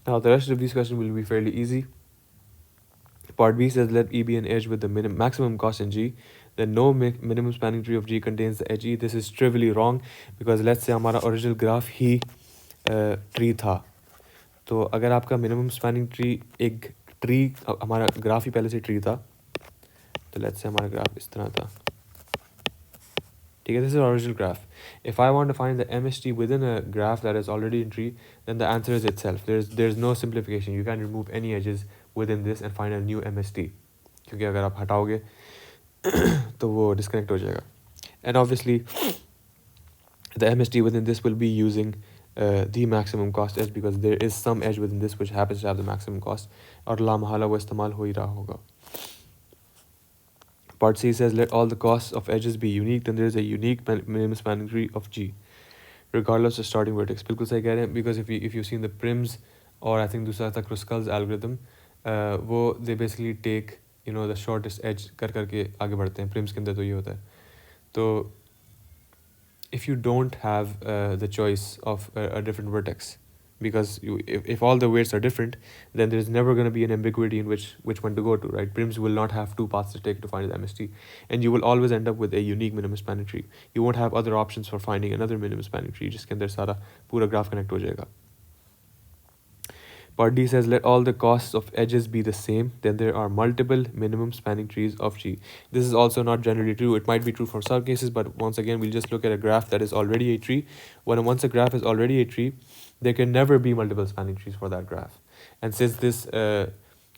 Now the rest of these questions will be fairly easy. Part B says let E be an edge with the maximum cost in G. Then no minimum spanning tree of G contains the edge E. This is trivially wrong because let's say हमारा original graph ही tree था, तो अगर आपका minimum spanning tree एक tree हमारा graph ही पहले से tree था, तो लेट्स से हमारा ग्राफ इस तरह था, ठीक है, this is original graph. If I want to find the MST within a graph that is already in tree, then the answer is itself. There's no simplification. You can't remove any edges within this and find a new MST. क्योंकि अगर आप हटाओगे तो वो disconnect हो जाएगा. And obviously the MST within this will be using the maximum cost edge because there is some edge within this which happens to have the maximum cost, और ला महला वो इस्तेमाल हो ही रहा होगा. Part C says let all the costs of edges be unique, then there is a unique minimum spanning tree of G regardless of starting vertex. बिल्कुल सही कह रहे हैं, because if you've seen the Prim's or I think दूसरा था Kruskal's algorithm, वो they basically take the shortest edge कर करके आगे बढ़ते हैं. Prim's के अंदर तो ये होता है. तो if you don't have the choice of a different vertex, because if all the weights are different, then there's never going to be an ambiguity in which one to go to, right? Prims will not have two paths to take to find the MST, and you will always end up with a unique minimum spanning tree. You won't have other options for finding another minimum spanning tree जिसके अंदर सारा पूरा graph connect हो जाएगा. Part D says let all the costs of edges be the same, then there are multiple minimum spanning trees of G. This is also not generally true. It might be true for some cases, but once again, we'll just look at a graph that is already a tree. Once a graph is already a tree, there can never be multiple spanning trees for that graph. And since this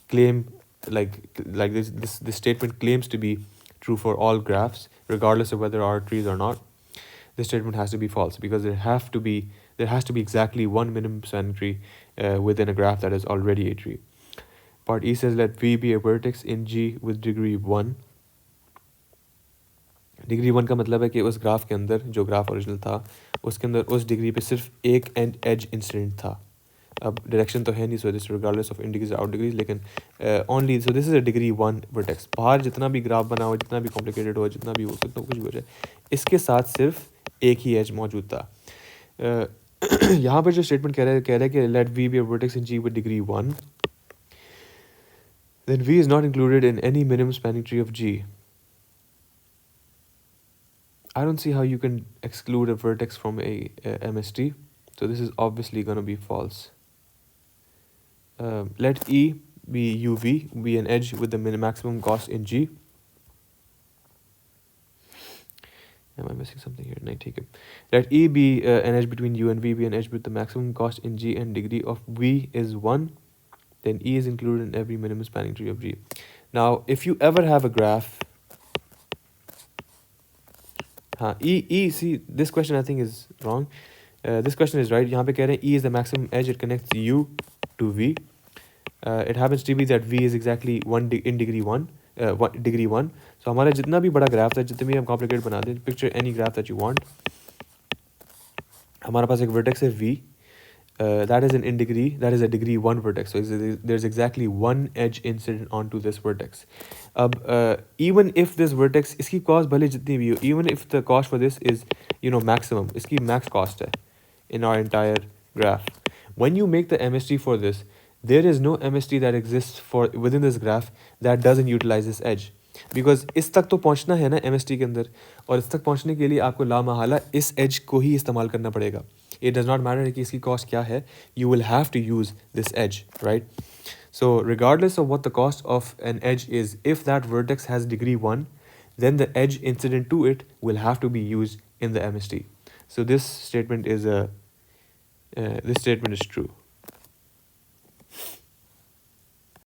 claim, like this statement claims to be true for all graphs, regardless of whether are trees or not, this statement has to be false because there has to be exactly one minimum spanning tree within a graph that is already a tree. Part E says let V be a vertex in G with degree 1. Degree 1 का मतलब है कि उस graph के अंदर जो graph original था उसके अंदर उस डिग्री पे सिर्फ एक एज इंसिडेंट था. अब डायरेक्शन तो है नहीं, so this regardless of in degrees out degrees, लेकिन only so this is a degree 1 vertex. बाहर जितना भी ग्राफ बना हो, जितना भी कॉम्प्लिकेटेड हो, जितना भी हो सकता हो, कुछ भी हो जाए, इसके साथ सिर्फ एक ही एज मौजूद था. यहाँ पर जो स्टेटमेंट कह रहा है कि let we be a vertex in G with degree 1, then V is not included in any minimum spanning tree of G. I don't see how you can exclude a vertex from a MST, so this is obviously going to be false. Let E be UV, be an edge with the maximum cost in G. Am I missing something here? No, take it. Let E be an edge between U and V, be an edge with the maximum cost in G, and degree of V is 1. Then E is included in every minimum spanning tree of G. Now, if you ever have a graph, see, this question I think is wrong. This question is right. यहाँ पे कह रहे हैं E is the maximum edge. It connects U to V. It happens to be that V is exactly in degree 1. Degree 1. So हमारा जितना भी बड़ा graph था, जितने भी हम कॉम्प्लिकेट बना दें, picture any graph that you want. हमारे पास एक vertex है V. That is a degree 1 vertex. So there's exactly one edge incident onto this vertex. Even if this vertex, इसकी cost भले जितनी भी हो, even if the cost for this is maximum, इसकी max cost है in our entire graph. When you make the MST for this, there is no MST that exists for within this graph that doesn't utilize this edge. Because इस तक तो पहुंचना है ना MST के अंदर, और इस तक पहुंचने के लिए आपको लामहला इस edge को ही इस्तेमाल करना पड़ेगा. It does not matter कि इसकी cost क्या है, you will have to use this edge, right? So regardless of what the cost of an edge is, if that vertex has degree 1, then the edge incident to it will have to be used in the MST. So this statement is true.